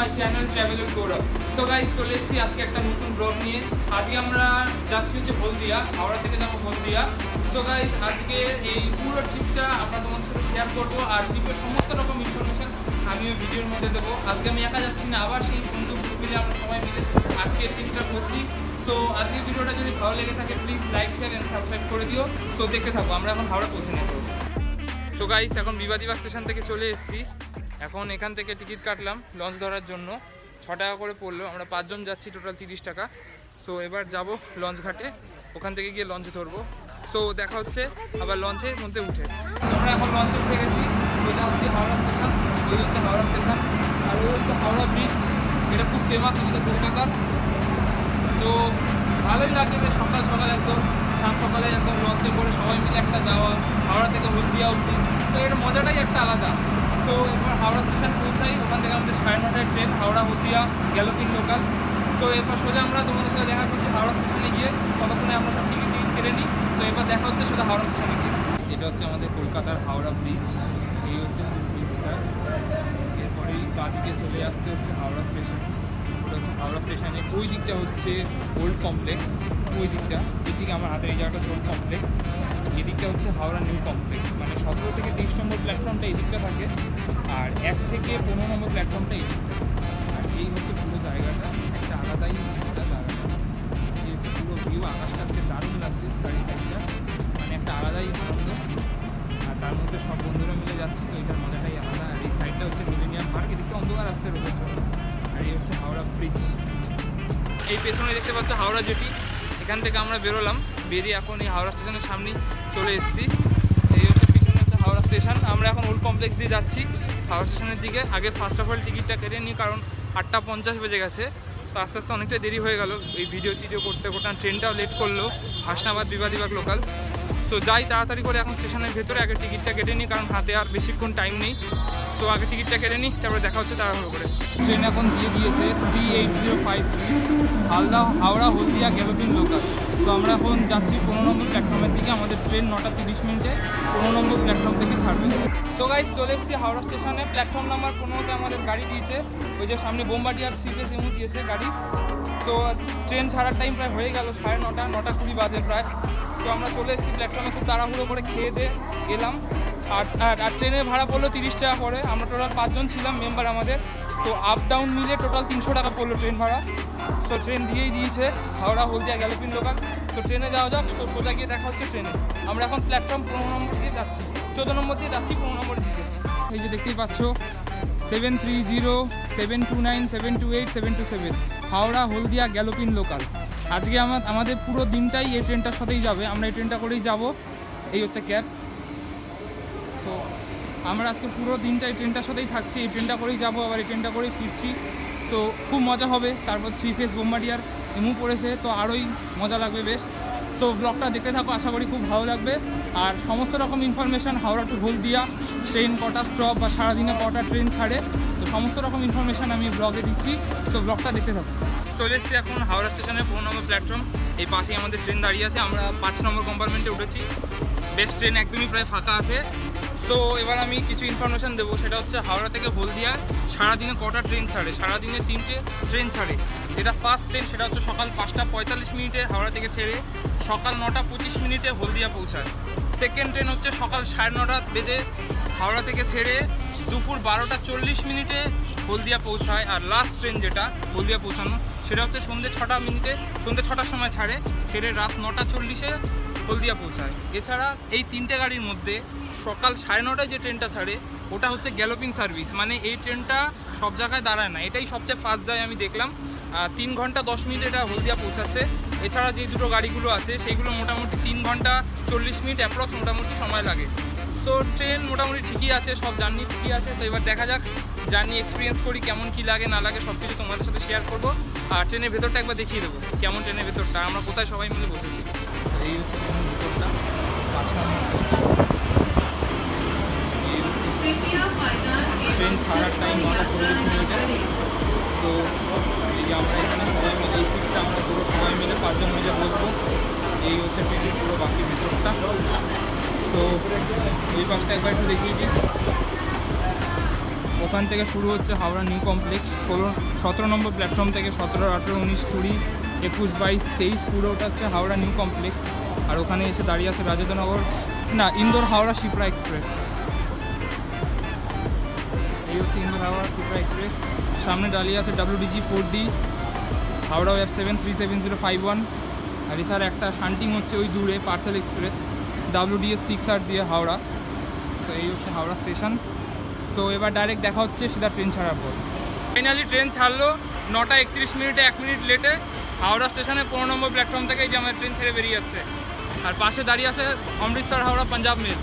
My channel travel with Gaurav. So guys, চলে এসেছি আজকে একটা নতুন ব্লগ নিয়ে। আজকে আমরা যাচ্ছি হচ্ছে হলদিয়া, হাওড়া থেকে যাবো হলদিয়া। সো গাইস, আজকে এই পুরো ট্রিপটা আমরা তোমাদের সাথে শেয়ার করবো, আর ট্রিপের সমস্ত রকম ইনফরমেশন আমিও ভিডিওর মধ্যে দেবো। আজকে আমি একা যাচ্ছি না, আবার সেই বন্ধু মিলে আমরা সবাই মিলে আজকে ট্রিপটা করছি। সো আজকের ভিডিওটা যদি ভালো লেগে থাকে please like, share and subscribe করে দিও। সো দেখতে থাকবো, আমরা এখন হাওড়া পৌঁছে নেব। সো গাইস, এখন বিবাদিবাগ স্টেশন থেকে চলে এসেছি। এখন এখান থেকে টিকিট কাটলাম লঞ্চ ধরার জন্য, 6 টাকা করে পড়লো। আমরা 5 জন যাচ্ছি, টোটাল 30 টাকা। সো এবার যাব লঞ্চ ঘাটে, ওখান থেকে গিয়ে লঞ্চ ধরবো। সো দেখা হচ্ছে আবার লঞ্চের মধ্যে উঠে। আমরা এখন লঞ্চে উঠে গেছি। ওইটা হচ্ছে হাওড়া স্টেশন, ওই হচ্ছে হাওড়া স্টেশন, আর ওই হচ্ছে হাওড়া ব্রিজ। এটা খুব ফেমাস আমাদের কলকাতার। তো ভালোই লাগে যে সকাল সকাল একদম সকালে একদম লঞ্চে করে সবাই মিলে একটা যাওয়া হাওড়া থেকে হলদিয়া অবধি। তো এর মজাটাই একটা আলাদা। তো এরপর হাওড়া স্টেশন পৌঁছাই, ওখান থেকে আমাদের 9:30টায় ট্রেন হাওড়া হলদিয়া গ্যালোপিং লোকাল। তো এরপর সোজা আমরা তোমাদের সাথে দেখা করছি হাওড়া স্টেশনে গিয়ে। ততক্ষণে আমরা সব টিকিট কেটে নিই। তো এবার দেখা হচ্ছে সোজা হাওড়া স্টেশনে গিয়ে। এটা হচ্ছে আমাদের কলকাতার হাওড়া ব্রিজ, এই হচ্ছে ব্রিজটা। এরপরেই বাদিকে চলে আসছে হচ্ছে হাওড়া স্টেশন। ওটা হচ্ছে হাওড়া স্টেশনে, ওই দিকটা হচ্ছে ওল্ড কমপ্লেক্স। ওই দিকটা, এদিকে আমার হাতের এই জায়গাটা ওল্ড কমপ্লেক্স, এদিকটা হচ্ছে হাওড়া নিউ কমপ্লেক্স। মানে 17 থেকে 23 নম্বর প্ল্যাটফর্মটা এই দিকটা থাকে, আর 1 থেকে 15 নম্বর প্ল্যাটফর্মটা এই দিকটা। আর এই হচ্ছে পুরো জায়গাটা, একটা আলাদাই জায়গাটা। এই হচ্ছে পুরো ভিউ, আকাশটা হচ্ছে দারুণ লাগছে গাড়ি সাইডটা, মানে একটা আলাদাই আনন্দ। আর তার মধ্যে সব বন্ধুরা মিলে যাচ্ছি, তো এটার মজাটাই আলাদা। আর এই সাইডটা হচ্ছে মিলেনিয়াম পার্ক, এদিকটা অন্ধকার আসছে রোদের জন্য। আর এই হচ্ছে হাওড়া ব্রিজ। এই পেছনে দেখতে পাচ্ছ হাওড়া জেটি। এখান থেকে আমরা বেরোলাম, বেরিয়ে এখন এই হাওড়া স্টেশনের সামনেই চলে এসেছি। এই হচ্ছে পিছনে হচ্ছে হাওড়া স্টেশন। আমরা এখন ওল্ড কমপ্লেক্স দিয়ে যাচ্ছি হাওড়া স্টেশনের দিকে। আগে ফার্স্ট অফ অল টিকিটটা কেটে নিই, কারণ 8:50 বেজে গেছে। তো আস্তে আস্তে অনেকটা দেরি হয়ে গেল এই ভিডিও করতে করতে। ট্রেনটাও লেট করলো, হাসনাবাদ বিবাদিবাগ লোকাল। তো যাই তাড়াতাড়ি করে এখন স্টেশনের ভেতরে, আগে টিকিটটা কেটে নিই, কারণ হাতে আর বেশিক্ষণ টাইম নেই। তো আগে টিকিটটা কেটে নিই, তারপরে দেখা হচ্ছে তাড়াহুড়ো করে। ট্রেন এখন দিয়ে দিয়েছে 38053 হালদা হাওড়া হলদিয়া গ্যালোপিং লোকাল। তো আমরা এখন যাচ্ছি 15 নম্বর প্ল্যাটফর্মের দিকে। আমাদের ট্রেন 9:30 15 নম্বর প্ল্যাটফর্ম থেকে ছাড়বে। তো গাইস, চলে এসেছি হাওড়া স্টেশনে। প্ল্যাটফর্ম নাম্বার 15তে আমাদের গাড়ি দিয়েছে, ওই যে সামনে বোমবাটিয়ার 3 এমু দিয়েছে গাড়ি। তো ট্রেন ছাড়ার টাইম প্রায় হয়ে গেল 9:30, 9:20 বাজে প্রায়। তো আমরা চলে এসেছি প্ল্যাটফর্মে, খুব তাড়াহুড়ো করে খেয়ে দিয়ে গেলাম। আর ট্রেনের ভাড়া পড়লো 30 টাকা করে। আমরা টোটাল 5 জন ছিলাম মেম্বার আমাদের। তো আপ ডাউন মিলে টোটাল 300 টাকা পড়লো ট্রেন ভাড়া। তো ট্রেন দিয়েই দিয়েছে হাওড়া হলদিয়া গ্যালোপিং লোকাল। তো ট্রেনে যাওয়া যাক। তো সোজা গিয়ে দেখা হচ্ছে ট্রেনে। আমরা এখন প্ল্যাটফর্ম 15 নম্বর দিয়ে যাচ্ছি, 14 নম্বর দিয়ে যাচ্ছি 15 নম্বরের দিকে। এই যে দেখতেই পাচ্ছ 730 729 728 727 হাওড়া হলদিয়া গ্যালোপিং লোকাল। আজকে আমাদের পুরো দিনটাই এই ট্রেনটার সাথেই যাবে। আমরা এই ট্রেনটা করেই যাব। এই হচ্ছে ক্যাব। তো আমরা আজকে পুরো দিনটা এই ট্রেনটার সাথেই থাকছি, এই ট্রেনটা করেই যাবো, আবার এই ট্রেনটা করেই ফিরছি। তো খুব মজা হবে। তারপর 3 ফেজ বোমবাটিয়ার এমু পড়েছে, তো আরোই মজা লাগবে বেশ। তো ব্লগটা দেখতে থাকো, আশা করি খুব ভালো লাগবে। আর সমস্ত রকম information, Howrah to Haldia train কটা স্টপ বা সারাদিনে কটা ট্রেন ছাড়ে, তো সমস্ত রকম ইনফরমেশান আমি ব্লগে দিচ্ছি। তো ব্লগটা দেখতে থাকো। চলে এসেছি এখন হাওড়া স্টেশনের 15 নম্বর প্ল্যাটফর্ম। এই পাশেই আমাদের ট্রেন দাঁড়িয়ে আছে। আমরা 5 নম্বর কম্পার্টমেন্টে উঠেছি। বেশ, ট্রেন একদমই প্রায় ফাঁকা আছে। তো এবার আমি কিছু ইনফরমেশান দেবো। সেটা হচ্ছে হাওড়া থেকে হলদিয়া সারাদিনে কটা ট্রেন ছাড়ে। সারাদিনে 3টে ট্রেন ছাড়ে। যেটা ফার্স্ট ট্রেন সেটা হচ্ছে সকাল 5:45 হাওড়া থেকে ছেড়ে সকাল 9:25 হলদিয়া পৌঁছায়। সেকেন্ড ট্রেন হচ্ছে সকাল 9:30 বেজে হাওড়া থেকে ছেড়ে দুপুর 12:40 হলদিয়া পৌঁছায়। আর লাস্ট ট্রেন যেটা হলদিয়া পৌঁছানো, সেটা হচ্ছে সন্ধ্যে 6টার সময় ছাড়ে, ছেড়ে রাত 9:40 হলদিয়া পৌঁছায়। এছাড়া এই 3টে গাড়ির মধ্যে সকাল 9:30 যে ট্রেনটা ছাড়ে ওটা হচ্ছে গ্যালোপিং সার্ভিস। মানে এই ট্রেনটা সব জায়গায় দাঁড়ায় না, এটাই সবচেয়ে ফাস্ট যায় আমি দেখলাম। 3 ঘন্টা 10 মিনিট এটা হলদিয়া পৌঁছাচ্ছে। এছাড়া যে দুটো গাড়িগুলো আছে সেইগুলো মোটামুটি 3 ঘন্টা 40 মিনিট অ্যাপ্রক্স মোটামুটি সময় লাগে। তো ট্রেন মোটামুটি ঠিকই আছে, সব জার্নি ঠিকই আছে। তো এবার দেখা যাক, জার্নি এক্সপিরিয়েন্স করি, কেমন কী লাগে না লাগে সব কিছু তোমাদের সাথে শেয়ার করবো। আর ট্রেনের ভেতরটা একবার দেখিয়ে দেবো কেমন ট্রেনের ভেতরটা, আমরা কোথায় সবাই মিলে বসেছি। এই হচ্ছে ট্রেনের ভেতরটা, ট্রেন ছাড়ার টাইম 9:40। তো এই যে আমরা এখানে সবাই মিলে এই সিটটা আমরা পুরো সবাই মিলে 5 জন মিলে বসবো। এই হচ্ছে ট্রেনের পুরো বাকি ভেতরটা। তো ওই পাশটা একবার একটু দেখিয়ে দিই। ওখান থেকে শুরু হচ্ছে হাওড়া নিউ কমপ্লেক্স 17 নম্বর প্ল্যাটফর্ম থেকে 17, 18, 19, 20, 21, 22, 23 পুরোটা হচ্ছে হাওড়া নিউ কমপ্লেক্স। আর ওখানে এসে দাঁড়িয়ে আছে রাজেন্দ্রনগর না ইন্দোর হাওড়া শিপ্রা এক্সপ্রেস। এই হচ্ছে ইন্দোর হাওড়া শিপ্রা এক্সপ্রেস। সামনে দাঁড়িয়ে আছে WDG 4D হাওড়া F7 37051। আর এছাড়া একটা শান্টিং হচ্ছে ওই দূরে পার্সেল এক্সপ্রেস WDS 6R দিয়ে হাওড়া। তো এই হচ্ছে হাওড়া স্টেশন। তো এবার ডাইরেক্ট দেখা হচ্ছে সেটা ট্রেন ছাড়ার পর। ফাইনালি ট্রেন ছাড়লো 9:31 1 মিনিট লেটে হাওড়া স্টেশনে 15 নম্বর প্ল্যাটফর্ম থেকে। এই যে আমাদের ট্রেন ছেড়ে বেরিয়ে যাচ্ছে। আর পাশে দাঁড়িয়ে আছে অমৃতসর হাওড়া পাঞ্জাব মেল।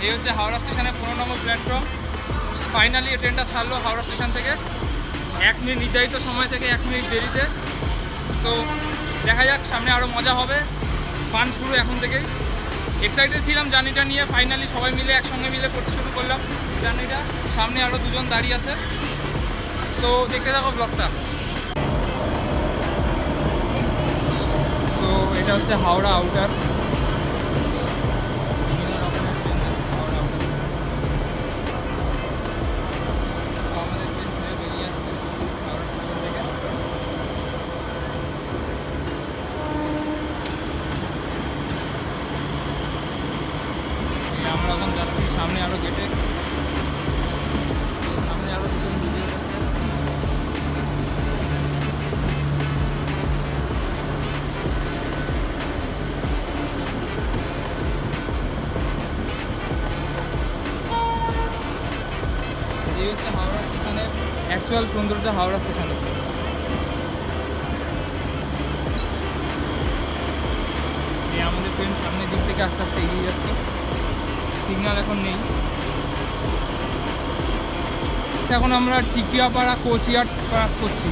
এই হচ্ছে হাওড়া স্টেশনে 15 নম্বর প্ল্যাটফর্ম। ফাইনালি এই ট্রেনটা ছাড়লো হাওড়া স্টেশন থেকে 1 মিনিট নির্ধারিত সময় থেকে 1 মিনিট দেরিতে। তো দেখা যাক, সামনে আরও মজা হবে। ফান শুরু এখন থেকেই। এক্সাইটেড ছিলাম জার্নিটা নিয়ে। ফাইনালি সবাই মিলে একসঙ্গে মিলে করতে শুরু করলাম জার্নিটা। সামনে আরও দুজন দাঁড়িয়ে আছে। তো দেখতে থাকো ব্লগটা। তো এটা হচ্ছে হাওড়া আউটার। আমরা এখন যাচ্ছি সামনে আরও গেটে। সামনে আরও দুজন ভিডিও করছে। এই হচ্ছে হাওড়া স্টেশনের অ্যাকচুয়াল সৌন্দর্য হাওড়া স্টেশনে। এই আমাদের ট্রেন সামনের দিক থেকে আস্তে আস্তে এগিয়ে যাচ্ছে। সিগন্যাল এখন নেই। এখন আমরা টিকিয়াপাড়া কোচবিহার ক্রস করছি।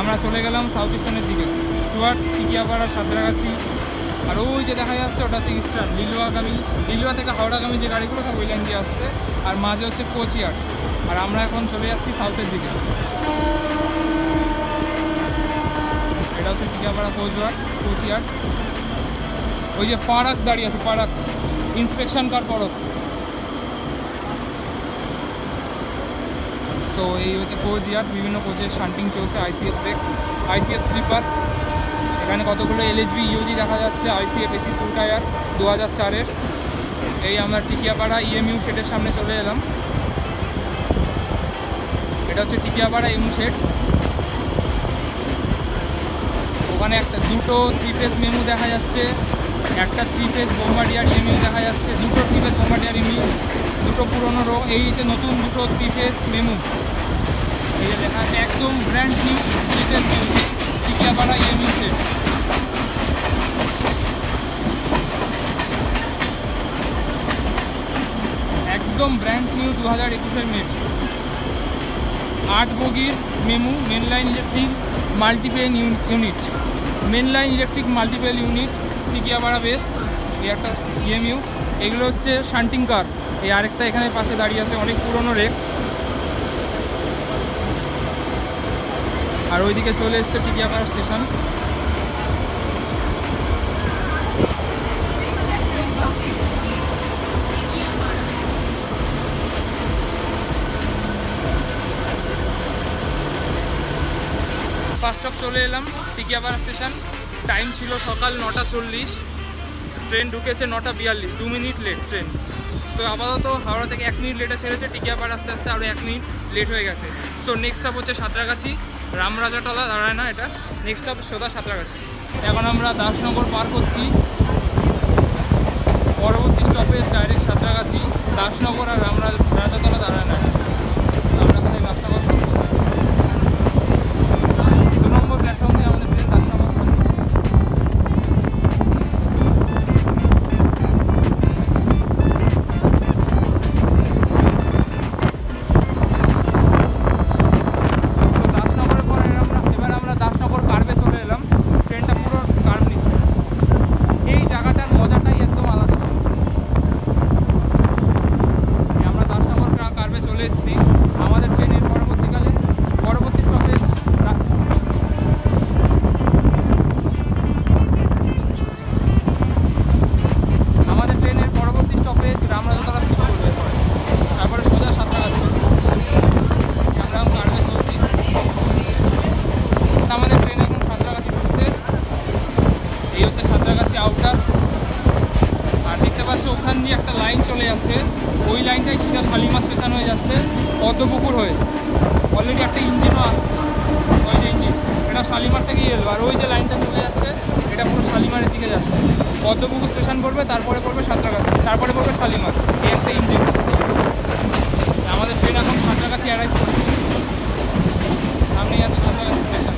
আমরা চলে গেলাম সাউথ ইস্টার্নের দিকে টুয়ার্ডস টিকিয়াপাড়া, সাঁতরাগাছি। আর ওই যে দেখা যাচ্ছে ওটা হচ্ছে ইস্টার্ন লিলুয়াগামী। লিলুয়া থেকে হাওড়াগামী যে গাড়িগুলো সব ওই লাইন দিয়ে আসছে। আর মাঝে হচ্ছে কোচবিহার। আর আমরা এখন চলে যাচ্ছি সাউথের দিকে। এটা হচ্ছে টিকিয়াপাড়া কোচবিহার। ওই যে পারাক দাঁড়িয়ে আছে, পারাক ইন্সপেকশন কার পরক। তো এই হচ্ছে কোচবিহার। বিভিন্ন কোচের শান্টিং চলছে। ICF brake, ICF sleeper. এখানে কতগুলো LHB EOG দেখা যাচ্ছে। ICF AC ফুল টায়ার 2004-এর। এই আমরা টিকিয়াপাড়া EMU শেডের সামনে চলে এলাম। এটা হচ্ছে টিকিয়াপাড়া EMU শেড। ওখানে দুটো 3 ফেজ মেমু দেখা যাচ্ছে। একটা 3 ফেজ বোম্বার্ডিয়ার EMU দেখা যাচ্ছে। দুটো 3 ফেজ বোম্বার্ডিয়ার EMU, দুটো পুরনো রো। এই যে নতুন দুটো 3 ফেজ মেমু। এই যে লেখা আছে একদম brand new 3 phase MEMU Tikiapara EMU set. একদম ব্র্যান্ড নিউ 2021-এর মেট। 8 বগির MEMU mainline electric multiple unit. Mainline electric multiple unit Tikiapara base. এই একটা EMU। এগুলো হচ্ছে শান্টিং কার। এই আরেকটা এখানে পাশে দাঁড়িয়ে আছে, অনেক পুরনো রেক। আর ওইদিকে চলে এসছে টিকিয়াপাড়া স্টেশন। ফার্স্ট স্টপ চলে এলাম টিকিয়াপাড়া স্টেশন। টাইম ছিল সকাল 9:40। ট্রেন ঢুকেছে 9:42, 2 মিনিট লেট ট্রেন। তো আপাতত হাওড়া থেকে 1 মিনিট লেটে ছেড়েছে। টিকিয়াপাড়া আস্তে আস্তে আরও 1 মিনিট লেট হয়ে গেছে। তো নেক্সট স্টপ হচ্ছে সাঁতরাগাছি। রামরাজাটলা দাঁড়ায় না এটা। নেক্সট স্টপ সোজা সাঁতরাগাছি। এখন আমরা দাসনগর পার করছি। পরবর্তী স্টপেজ ডাইরেক্ট সাঁতরাগাছি। দাসনগর আর রামরাজাতলা দাঁড়ায় না। আমরা এখানে দাসনগর পার করছি। 2 নম্বর প্ল্যাটফর্ম দিয়ে আমাদের ট্রেন দাসনগর। চলে স্টেশন দিয়ে একটা লাইন চলে যাচ্ছে, ওই লাইনটাই সিধা শালিমার স্টেশন হয়ে যাচ্ছে পদ্মপুকুর হয়ে। অলরেডি একটা ইঞ্জিনও আসছে, ওই যে ইঞ্জিন, এটা শালিমার থেকেই এলো। আর ওই যে লাইনটা চলে যাচ্ছে এটা পুরো শালিমারের দিকে যাচ্ছে। পদ্মপুকুর স্টেশন পড়বে, তারপরে পড়বে সাঁতরাগাছি, তারপরে পড়বে শালিমার। এই একটা ইঞ্জিন। আমাদের ট্রেন এখন সাঁতরাগাছি অ্যারাইভ করছে, সামনেই আছে সাঁতরাগাছি স্টেশন।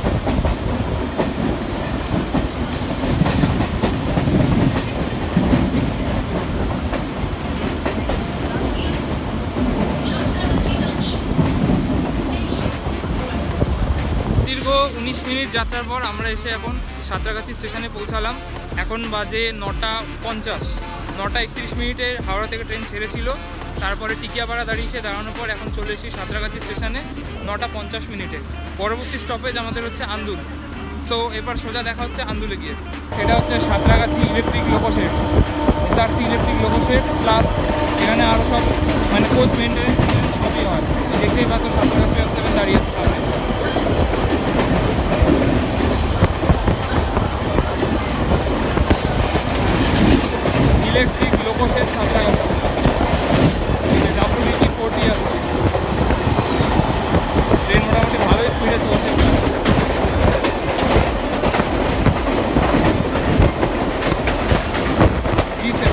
দীর্ঘ 19 মিনিট যাত্রার পর আমরা এসে এখন সাঁতরাগাছি স্টেশনে পৌঁছালাম। এখন বাজে 9:50। 9:31 হাওড়া থেকে ট্রেন ছেড়েছিল, তারপরে টিকিয়াপাড়া দাঁড়িয়েছে, দাঁড়ানোর পর এখন চলে এসেছি সাঁতরাগাছি স্টেশনে 9:50। পরবর্তী স্টপেজ আমাদের হচ্ছে আন্দুল। তো এবার সোজা দেখা হচ্ছে আন্দুলে গিয়ে। এটা হচ্ছে Santragachi electric loco shed, SRC electric loco shed plus এখানে আরও সব মানে কোচ মেনটেনেন্স সবই হয়। দেখতেই পাচ্ছ সাঁতরাগাছি দাঁড়িয়ে আছে সামনে। ইলেকট্রিক লোকোশেড সাঁতরাগাছি, WD-40 আছে। ট্রেন মোটামুটি ভালোই স্পিডে চলছে।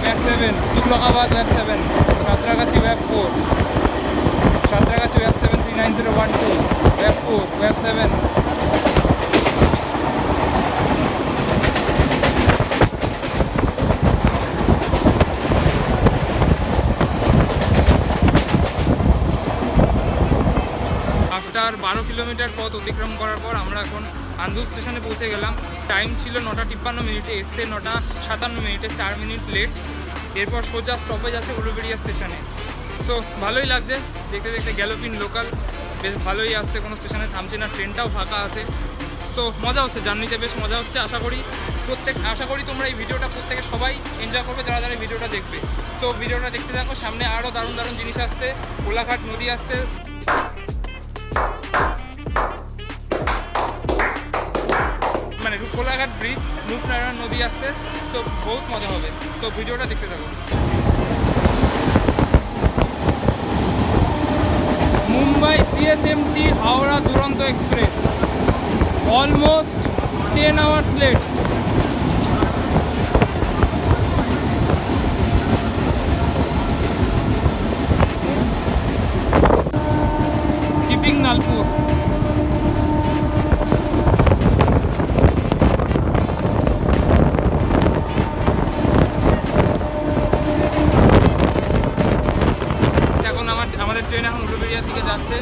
Web 7, Tughlakabad Web 7, Santragachi Web 4, Santragachi Web 7 39012, Web 4, Web 7। After 12 kilometre পথ অতিক্রম করার পর আমরা এখন আন্দুল স্টেশনে পৌঁছে গেলাম। টাইম ছিল 9:53, এসছে 9:57, 4 মিনিট লেট। এরপর সোজা স্টপেজ আছে উলুবেড়িয়া স্টেশনে। তো ভালোই লাগছে দেখতে দেখতে। গ্যালোপিন লোকাল বেশ ভালোই আসছে, কোনো স্টেশনে থামছে না, ট্রেনটাও ফাঁকা আছে। তো মজা হচ্ছে, জার্নিতে বেশ মজা হচ্ছে। আশা করি তোমরা এই ভিডিওটা প্রত্যেকে সবাই এনজয় করবে যারা যারা ভিডিওটা দেখবে। তো ভিডিওটা দেখতে থাকো, সামনে আরও দারুণ দারুণ জিনিস আসছে। কোলাঘাট নদী আসছে, মানে কোলাঘাট ব্রিজ, রূপনারায়ণ নদী আসছে। তো বহুত মজা হবে। তো ভিডিওটা দেখতে থাকো। Mumbai CSMT Howrah Duronto express almost 10 hours late. Skipping Nalpur. আমাদের ট্রেন এখন উলুবেড়িয়ার দিকে যাচ্ছে।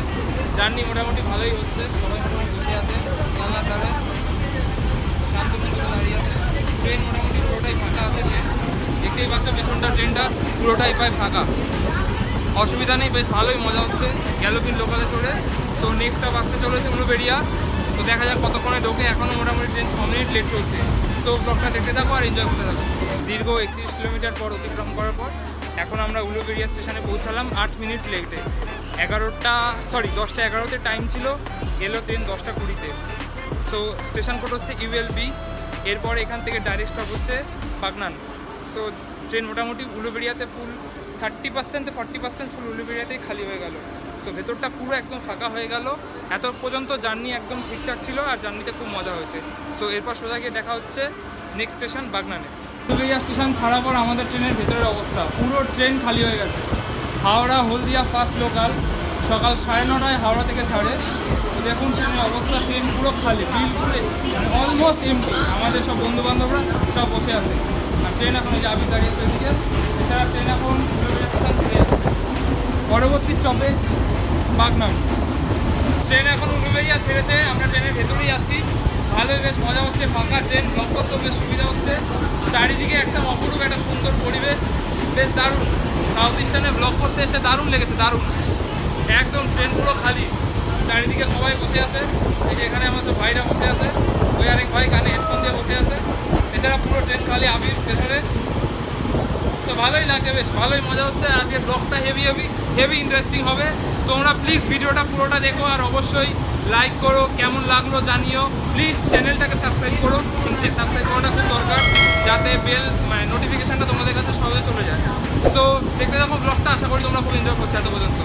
জার্নি মোটামুটি ভালোই হচ্ছে, সবাই মোটামুটি বসে আছে জানলার ধারে, শান্তমন্দিরে দাঁড়িয়ে আছে। ট্রেন মোটামুটি পুরোটাই ফাঁকা আছে। ট্রেন দেখতেই পাচ্ছ পেছনটা, ট্রেনটা পুরোটাই প্রায় ফাঁকা, অসুবিধা নেই, বেশ ভালোই মজা হচ্ছে গ্যালোপিন লোকালে চড়ে। তো নেক্সট স্টপ আসতে চলেছে উলুবেড়িয়া। তো দেখা যাক কতক্ষণে ঢোকে। এখনও মোটামুটি ট্রেন 6 মিনিট লেট চলছে। তো ব্লগটা দেখতে থাকো আর এনজয় করতে থাকো। দীর্ঘ 31 কিলোমিটার পর অতিক্রম করার পর এখন আমরা উলুবেড়িয়া স্টেশনে পৌঁছালাম 8 মিনিট লেটে। 10:11 টাইম ছিল, এলো ট্রেন 10:20। তো স্টেশন কোড হচ্ছে ULB। এরপর এখান থেকে ডাইরেক্ট স্টপ হচ্ছে বাগনান। তো ট্রেন মোটামুটি উলুবেড়িয়াতে ফুল 30% থেকে 40% ফুল উলুবেড়িয়াতেই খালি হয়ে গেল। তো ভেতরটা পুরো একদম ফাঁকা হয়ে গেল। এত পর্যন্ত জার্নি একদম ঠিকঠাক ছিল আর জার্নিতে খুব মজা হয়েছে। তো এরপর সোজা গিয়ে দেখা হচ্ছে নেক্সট স্টেশন বাগনানে। উলুবেড়িয়া স্টেশন ছাড়ার পর আমাদের ট্রেনের ভেতরের অবস্থা, পুরো ট্রেন খালি হয়ে গেছে। হাওড়া হলদিয়া ফার্স্ট লোকাল সকাল 9:30 হাওড়া থেকে ছাড়ে। তো দেখুন ট্রেনের অবস্থা, ট্রেন পুরো খালি, বিলকুল অলমোস্ট এমটি। আমাদের সব বন্ধুবান্ধবরা সব বসে আছে আর ট্রেন এখন এই যে আবি দাঁড়িয়েছে এদিকে। এছাড়া ট্রেন এখন উলুবেড়িয়া স্টেশন ছেড়ে যাচ্ছে। পরবর্তী স্টপেজ বাগনান। ট্রেন এখন উলুবেড়িয়া ছেড়েছে, আমরা ট্রেনের ভেতরেই আছি। ভালোই বেশ মজা হচ্ছে, ফাঁকা ট্রেন, ব্লক করতেও বেশ সুবিধা হচ্ছে। চারিদিকে একটা অপরূপ একটা সুন্দর পরিবেশ, বেশ দারুণ। সাউথ ইস্টার্নে ব্লক করতে এসে দারুণ লেগেছে, দারুণ একদম। ট্রেন পুরো খালি, চারিদিকে সবাই বসে আছে। এই যে এখানে আমার সব ভাইরা বসে আছে, ওই আরেক ভাই কানে হেডফোন দিয়ে বসে আছে। এছাড়া পুরো ট্রেন খালি, আবির পেছনে। তো ভালোই লাগছে, বেশ ভালোই মজা হচ্ছে। আজকে ব্লগটা হেভি ইন্টারেস্টিং হবে। তোমরা প্লিজ ভিডিওটা পুরোটা দেখো আর অবশ্যই লাইক করো, কেমন লাগলো জানিও। প্লিজ চ্যানেলটাকে সাবস্ক্রাইব করো, সাবস্ক্রাইব করাটা খুব দরকার যাতে বেল নোটিফিকেশানটা তোমাদের কাছে সহজে চলে যায়। তো দেখতে থাকো ব্লগটা, আশা করি তোমরা খুব এনজয় করছো এত পর্যন্ত।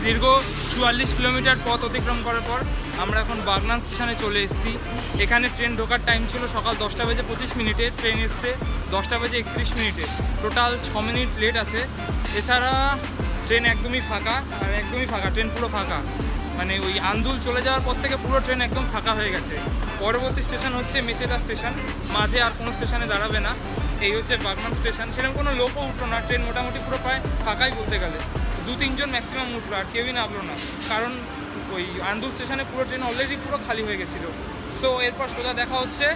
দীর্ঘ 44 কিলোমিটার পথ অতিক্রম করার পর আমরা এখন বাগনান স্টেশনে চলে এসেছি। এখানে ট্রেন ঢোকার টাইম ছিল সকাল 10:25, ট্রেন এসছে 10:31। টোটাল 6 মিনিট লেট আছে। এছাড়া ট্রেন একদমই ফাঁকা, ট্রেন পুরো ফাঁকা। মানে ওই আন্দুল চলে যাওয়ার পর থেকে পুরো ট্রেন একদম ফাঁকা হয়ে গেছে। পরবর্তী স্টেশন হচ্ছে মেচেদা স্টেশন, মাঝে আর কোনো স্টেশনে দাঁড়াবে না। এই হচ্ছে বাগনান স্টেশন। সেরকম কোনো লোকও উঠলো না, ট্রেন মোটামুটি পুরো প্রায় ফাঁকাই বলতে গেলে। 2-3 জন ম্যাক্সিমাম উঠলো, আর কেউই নামলো না, কারণ ওই আন্দুল স্টেশনে পুরো ট্রেন অলরেডি পুরো খালি হয়ে গেছিলো। তো এরপর সোজা দেখা হচ্ছে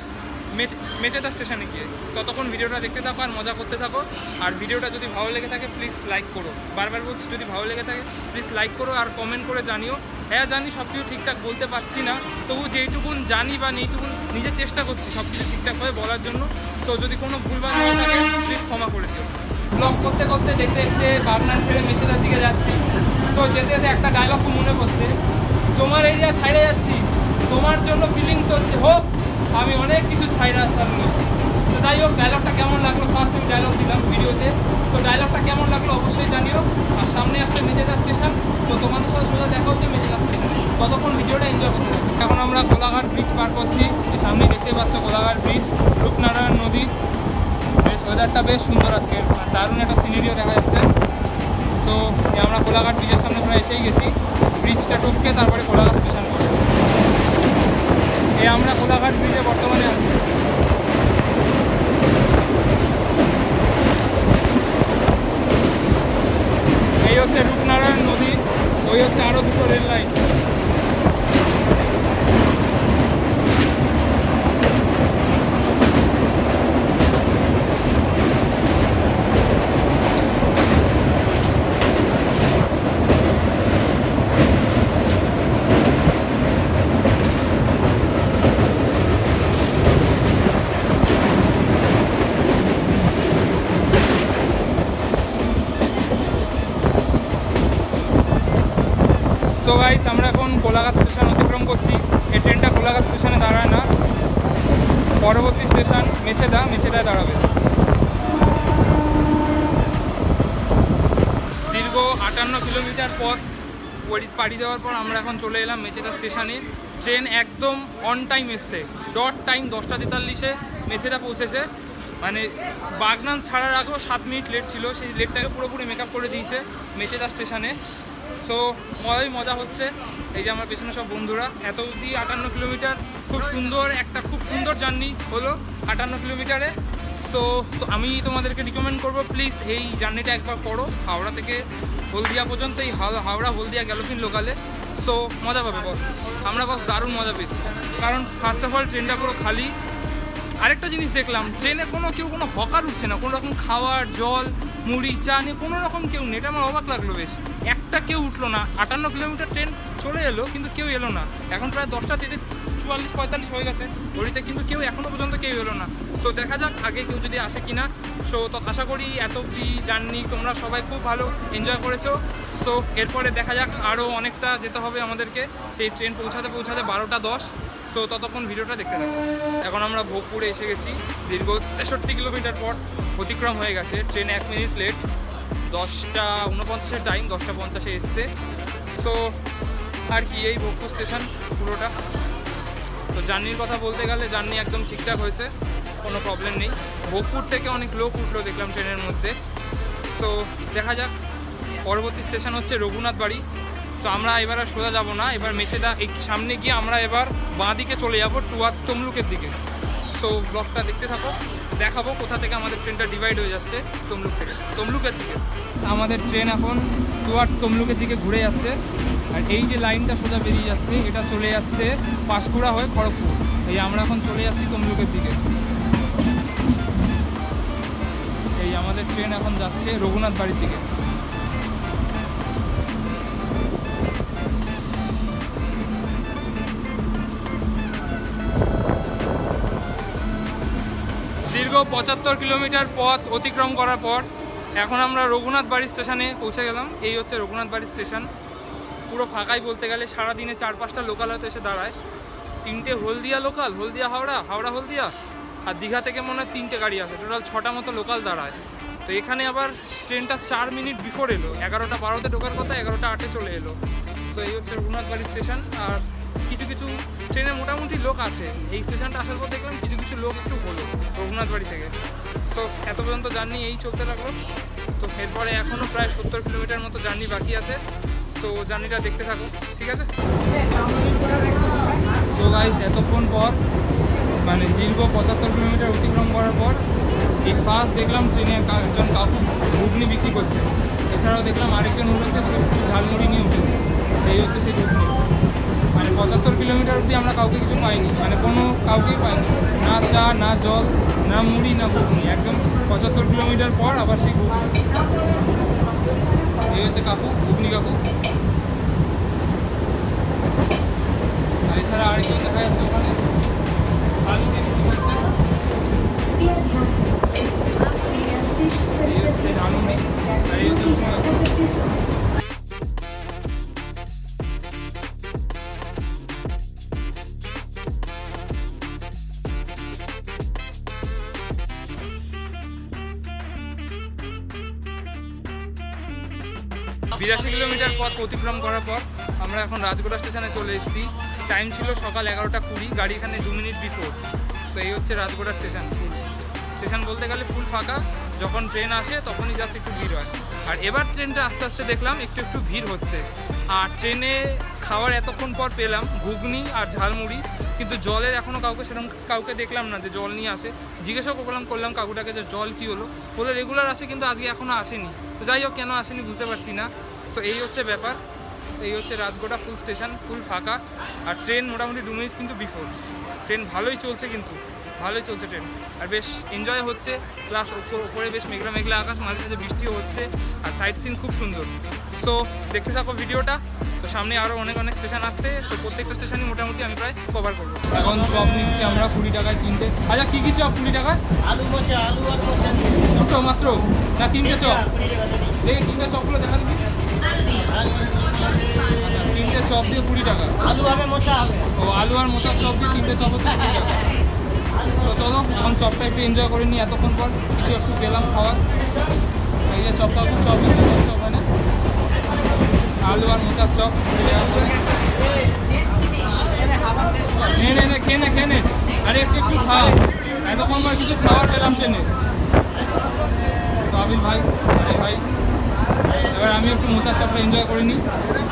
মেচেদা স্টেশনে গিয়ে। ততক্ষণ ভিডিওটা দেখতে থাকো আর মজা করতে থাকো। আর ভিডিওটা যদি ভালো লেগে থাকে প্লিজ লাইক করো, বারবার বলছি যদি ভালো লেগে থাকে প্লিজ লাইক করো আর কমেন্ট করে জানিও। হ্যাঁ জানি সব কিছু ঠিকঠাক বলতে পারছি না, তবু যেইটুকুন জানি বা নেইটুকুন নিজে চেষ্টা করছি সব কিছু ঠিকঠাকভাবে বলার জন্য। তো যদি কোনো ভুলভাল হয়ে থাকে প্লিজ ক্ষমা করে দিও। ব্লগ করতে করতে দেখতে দেখতে বাগনান ছেড়ে মেচেদার দিকে যাচ্ছি। তো যেতে যেতে একটা ডায়লগ খুব মনে পড়ছে, তোমার এরিয়া ছাইড়ে যাচ্ছি, তোমার জন্য ফিলিংস হচ্ছে হোক আমি অনেক কিছু ছাইড়া সামনে। তো যাই হোক, ডায়লগটা কেমন লাগলো, ফার্স্ট আমি ডায়লগ দিলাম ভিডিওতে, তো ডায়লগটা কেমন লাগলো অবশ্যই জানিও। আর সামনে আসছে মেচেদা স্টেশন, তো তোমাদের সাথে সোজা দেখা হচ্ছে মেচেদা স্টেশনে। ততক্ষণ ভিডিওটা এনজয় করতে থাকো। এখন আমরা কোলাঘাট ব্রিজ পার করছি। সামনে দেখতে পাচ্ছ কোলাঘাট ব্রিজ, রূপনারায়ণ নদী। বেশ ওয়েদারটা বেশ সুন্দর আজকে, দারুণ একটা সিনারিও দেখা যাচ্ছে। তো আমরা কোলাঘাট ব্রিজের সামনে প্রায় এসেই গেছি। ব্রিজটা টপকে তারপরে কোলাঘাট স্টেশন পড়ে। আমরা কোলাঘাট ব্রিজে বর্তমানে আছি। এই হচ্ছে রূপনারায়ণ নদী, ওই হচ্ছে আরও দুটো রেল লাইন। তো গাইস, আমরা এখন কোলাঘাট স্টেশন অতিক্রম করছি। এই ট্রেনটা কোলাঘাট স্টেশনে দাঁড়ায় না, পরবর্তী স্টেশন মেচেদায় দাঁড়াবে। দীর্ঘ 58 কিলোমিটার পথ পাড়ি দেওয়ার পর আমরা এখন চলে এলাম মেচেদা স্টেশনে। ট্রেন একদম অন টাইম এসছে, ডট টাইম 10:43 মেচেদা পৌঁছেছে। মানে বাগনান ছাড়ার আগেও 7 মিনিট লেট ছিল, সেই লেটটাকে পুরোপুরি মেকআপ করে দিয়েছে মেচেদা স্টেশনে। তো মজা হচ্ছে। এই যে আমার পেছনে সব বন্ধুরা, এত অবধি 58 কিলোমিটার খুব সুন্দর জার্নি হলো 58 কিলোমিটারে। তো আমি তোমাদেরকে রিকমেন্ড করবো প্লিজ এই জার্নিটা একবার করো, হাওড়া থেকে হলদিয়া পর্যন্ত, এই হাওড়া হলদিয়া গ্যালোফিন লোকালে। তো মজা পাবে বস, আমরা বস দারুণ মজা পেয়েছি। কারণ ফার্স্ট অফ অল ট্রেনটা পুরো খালি। আরেকটা জিনিস দেখলাম, ট্রেনে কেউ কোনো হকার উঠছে না, কোনো রকম খাবার জল মুড়ি চা নিয়ে কোনো রকম কেউ নেই। এটা আমার অবাক লাগলো বেশ, একটা কেউ উঠলো না। 58 কিলোমিটার ট্রেন চলে এলো কিন্তু কেউ এলো না। এখন প্রায় 10:44-45 হয়ে গেছে ঘড়িতে, কিন্তু কেউ এখনও পর্যন্ত কেউ এলো না। তো দেখা যাক আগে কেউ যদি আসে কিনা। সো তো আশা করি এত জার্নি তোমরা সবাই খুব ভালো এনজয় করেছো। সো এরপরে দেখা যাক, আরও অনেকটা যেতে হবে আমাদেরকে, সেই ট্রেন পৌঁছাতে 12:10। তো ততক্ষণ ভিডিওটা দেখতে থাকো। এখন আমরা ভোগপুরে এসে গেছি। দীর্ঘ 63 কিলোমিটার পর অতিক্রম হয়ে গেছে। ট্রেন 1 মিনিট লেট, 10:49 টাইম, 10:50 এসছে। সো আর কি, এই ভোগপুর স্টেশন পুরোটা। তো জার্নির কথা বলতে গেলে জার্নি একদম ঠিকঠাক হয়েছে, কোনো প্রবলেম নেই। ভোগপুর থেকে অনেক লোক উঠলো দেখলাম ট্রেনের মধ্যে। তো দেখা যাক, পরবর্তী স্টেশন হচ্ছে রঘুনাথ বাড়ি। তো আমরা এবার আর সোজা যাবো না, এবার মেচেদা এই সামনে গিয়ে আমরা এবার বাঁ দিকে চলে যাবো টুয়ার্ডস তমলুকের দিকে। সো ব্লগটা দেখতে থাকো, দেখাবো কোথা থেকে আমাদের ট্রেনটা ডিভাইড হয়ে যাচ্ছে তমলুকের দিকে। আমাদের ট্রেন এখন টুয়ার্ডস তমলুকের দিকে ঘুরে যাচ্ছে। আর এই যে লাইনটা সোজা বেরিয়ে যাচ্ছে, এটা চলে যাচ্ছে পাঁশকুড়া হয়ে খড়গপুর। এই আমরা এখন চলে যাচ্ছি তমলুকের দিকে। এই আমাদের ট্রেন এখন যাচ্ছে রঘুনাথ বাড়ির দিকে। দীর্ঘ 75 কিলোমিটার পথ অতিক্রম করার পর এখন আমরা রঘুনাথ বাড়ি স্টেশনে পৌঁছে গেলাম। এই হচ্ছে রঘুনাথ বাড়ি স্টেশন। পুরো ফাঁকাই বলতে গেলে, সারাদিনে 4-5টা লোকাল হয়তো এসে দাঁড়ায়। 3টে হলদিয়া লোকাল, হলদিয়া হাওড়া, হাওড়া হলদিয়া, আর দীঘা থেকে মনে হয় 3টে গাড়ি আছে, টোটাল 6টা মতো লোকাল দাঁড়ায়। তো এখানে আবার ট্রেনটা 4 মিনিট বিফোর এলো, 11টা 12তে ঢোকার কথা, 11টা 8-এ চলে এলো। তো এই হচ্ছে রঘুনাথ বাড়ি স্টেশন। আর কিছু কিছু ট্রেনে মোটামুটি লোক আছে। এই স্টেশনটা আসার পর দেখলাম কিছু কিছু লোক একটু হলো রঘুনাথ বাড়ি থেকে। তো এত পর্যন্ত জার্নি এই চলতে লাগলো। তো এরপরে এখনও প্রায় 70 কিলোমিটার মতো জার্নি বাকি আছে। তো জার্নিটা দেখতে থাকো, ঠিক আছে? তো গাইস, এতক্ষণ পর মানে দীর্ঘ 75 কিলোমিটার অতিক্রম করার পর এই ফার্স্ট দেখলাম ট্রেনে একজন কাকু ঘুগনি বিক্রি করছে। এছাড়াও দেখলাম আরেকজন উঠেছে, সে ঝালমুড়ি নিয়ে উঠেছে। এই হচ্ছে সেই ঘুগনি। মানে 75 কিলোমিটার অবধি আমরা কাউকে কিছু পাইনি, মানে কোনো কাউকেই পাইনি, না চা, না জল, না মুড়ি, না ঘুগনি। একদম 75 কিলোমিটার পর আবার সেই ঘুগনি। এই হচ্ছে কাকু, ঘুগনি কাকু। আর এছাড়া আরেকজন দেখা যাচ্ছে ওখানে ঝালমুড়ি বিক্রি করছে। এই হচ্ছে ঝালমুড়ি, আর এই হচ্ছে ঘুগনি কাকু। বিরাশি কিলোমিটার পথ অতিক্রম করার পর আমরা এখন রাজগোড়া স্টেশনে চলে এসেছি। টাইম ছিল সকাল 11টা 20, গাড়ি এখানে 2 মিনিট বিফোর। তো এই হচ্ছে রাজগোড়া স্টেশন। স্টেশন বলতে গেলে ফুল ফাঁকা। যখন ট্রেন আসে তখনই জাস্ট একটু ভিড় হয়। আর এবার ট্রেনটা আস্তে আস্তে দেখলাম একটু একটু ভিড় হচ্ছে। আর ট্রেনে খাওয়ার এতক্ষণ পর পেলাম ঘুগনি আর ঝালমুড়ি, কিন্তু জলের এখনও সেরকম কাউকে দেখলাম না যে জল নিয়ে আসে। জিজ্ঞাসা করলাম কাকুটাকে যে জল কী হলো, বলে রেগুলার আসে কিন্তু আজকে এখনও আসেনি। তো যাই হোক, কেন আসেনি বুঝতে পারছি না। তো এই হচ্ছে ব্যাপার। এই হচ্ছে রাজগোড়া ফুল স্টেশন, ফুল ফাঁকা। আর ট্রেন মোটামুটি 2 মিনিট কিন্তু বিফোর। ট্রেন ভালোই চলছে, কিন্তু ভালোই চলছে ট্রেন। আর বেশ এনজয় হচ্ছে, প্লাস ওপরে বেশ মেঘলা মেঘলা আকাশ, মাঝে মাঝে বৃষ্টিও হচ্ছে। আর সাইড সিন খুব সুন্দর। তো দেখতে থাকো ভিডিওটা। তো সামনে আরও অনেক স্টেশন আসছে। তো প্রত্যেকটা স্টেশনই মোটামুটি আমি প্রায় কভার করবো। এখন চপ নিচ্ছি আমরা 20 টাকায় 3টে। আচ্ছা, কী কী চপ 20 টাকায়? আলু মোচা, আলু আর মোচা দুটো মাত্র, না 3টে চপ? দেখি 3টে চপগুলো দেখা দেখি। 3টে চপ দিয়ে 20 টাকা। আলু হবে, মোচা হবে। ও, আলু আর মোচার চপ দিয়ে 3টে চপ হচ্ছে 20 টাকা। তো চলো এখন চপটা একটু এনজয় করে নিই। এতক্ষণ পর কিছু একটু পেলাম খাওয়ার। এই যে চপটা, চপ হচ্ছে ওখানে আলু আর মোচার চপ 20 টাকা করে। খেয়ে নে। আরে একটু খাও, এতক্ষণ পর কিছু খাওয়ার পেলাম ট্রেনে। তো আবির ভাই, আরে ভাই, এবার আমি একটু মোচার চপটা এনজয় করে নিই।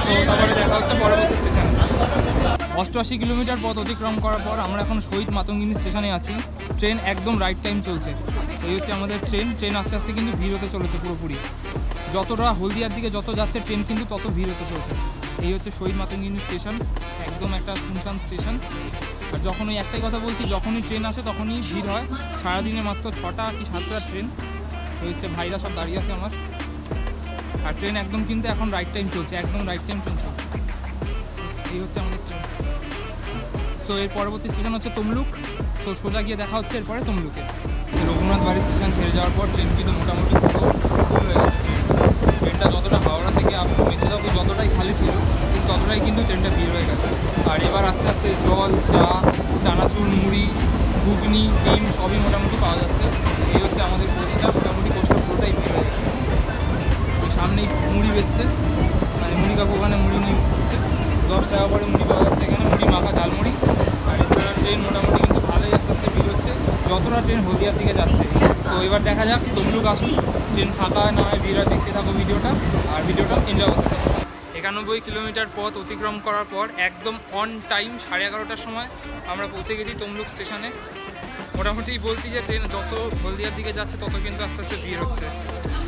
তো তারপরে দেখা হচ্ছে পরবর্তী স্টেশনে। 88 কিলোমিটার পথ অতিক্রম করার পর আমরা এখন শহীদ মাতঙ্গিনী স্টেশনে আছি। ট্রেন একদম রাইট টাইম চলছে। এই হচ্ছে আমাদের ট্রেন আস্তে আস্তে কিন্তু ভিড় হতে চলেছে পুরোপুরি। যতটা হলদিয়ার দিকে যত যাচ্ছে ট্রেন কিন্তু তত ভিড় হতে চলছে। এই হচ্ছে শহীদ মাতঙ্গিনী স্টেশন, একদম একটা শুনশান স্টেশন। আর যখন ওই একটাই কথা বলছি, যখনই ট্রেন আসে তখনই ভিড় হয়। সারাদিনে মাত্র 6টা কি 7টা ট্রেন। ওই হচ্ছে ভাইরা সব দাঁড়িয়ে আছে আমার। আর ট্রেন একদম কিন্তু এখন রাইট টাইম চলছে, একদম রাইট টাইম চলছে। এই হচ্ছে আমাদের ট্রেন। তো এর পরবর্তী স্টেশন হচ্ছে তমলুক। তো সোজা গিয়ে দেখা হচ্ছে এরপরে তমলুকে। রঘুনাথ বাড়ি স্টেশন ছেড়ে যাওয়ার পর ট্রেন কিন্তু মোটামুটি ফুল হয়ে গেছে। ট্রেনটা যতটা হাওড়া থেকে মেছেদাও যতটাই খালি ছিল, ততটাই কিন্তু ট্রেনটা ভিড় হয়ে গেছে। আর এবার আস্তে আস্তে জল, চা, চানাচুর, মুড়ি, ঘুগনি, ডিম সবই মোটামুটি পাওয়া যাচ্ছে। এই হচ্ছে আমাদের কোচটা, মোটামুটি কোচটা পুরোটাই ভিড় হয়ে গেছে। ওই সামনেই মুড়ি বেচছে, মানে মুড়ি কাকু ওখানে মুড়ি নিয়ে উঠছে। 10 টাকা করে মুড়ি পাওয়া যাচ্ছে এখানে, মুড়ি মাখা ঝালমুড়ি। আর এছাড়া ট্রেন মোটামুটি কিন্তু ভালোই আস্তে আস্তে ভিড় হচ্ছে, যতটা ট্রেন হলদিয়ার দিকে যাচ্ছে। তো এবার দেখা যাক তমলুক আসুন, ট্রেন ফাঁকা না হয় ভিড় হয়, দেখতে থাকো ভিডিওটা। আর ভিডিওটা এনজয় করতে থাকো। 91 কিলোমিটার পথ অতিক্রম করার পর একদম অন টাইম 11:30টার সময় আমরা পৌঁছে গেছি তমলুক স্টেশনে। মোটামুটি বলছি যে ট্রেন যত হলদিয়ার দিকে যাচ্ছে তত কিন্তু আস্তে আস্তে ভিড় হচ্ছে।